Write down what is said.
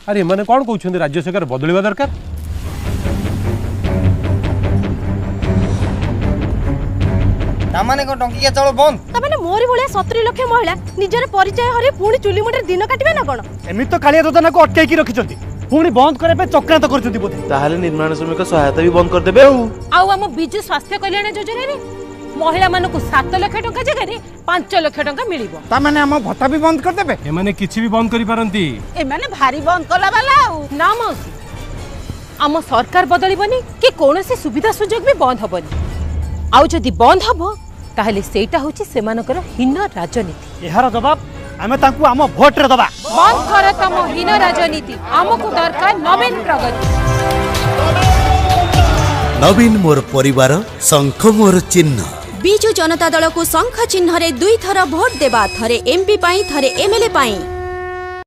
अरे मैंने कौन कहते राज्य सरकार बदलवा दरकार तामाने को टंकिया चाउल बंद तमाने मोरी भलिया 70 लाख महिला निजर परिचय हरि पुणी चुली मुंडे दिन काटिबे ना कोन एमित तो कालिया योजना को अटकाई की रखिछंती पुणी बंद करे पे चक्रांत करछंती बोधे ताहाले निर्माण श्रमिक सहायता भी बंद कर देबे आउ हम बिजु स्वास्थ्य कल्याण योजना रे महिला मानक 7 लाख टंका जगह रे 5 लाख टंका मिलिबो तामाने हम भत्ता भी बंद कर देबे ए माने किछि भी बंद करि पारंती ए माने भारी बंद कला वाला ना मौसी आम सरकार बदलिबनी कि कोनोसी सुविधा सुजोग भी बंद हबनी आउ जदि बंद हबो ताहले सेटा होची सेमानकर हीन राजनीति एहार जवाब आमे तांकु आम भोट रे दबा बंद कर तम हीन राजनीति हमकु दरकार नवीन प्रगति नवीन मोर परिवार शंख मोर चिन्ह बिजु जनता दल को शंख चिन्ह रे 2 थर भोट देबा थरे एमपी पाई थरे एमएलए पाई।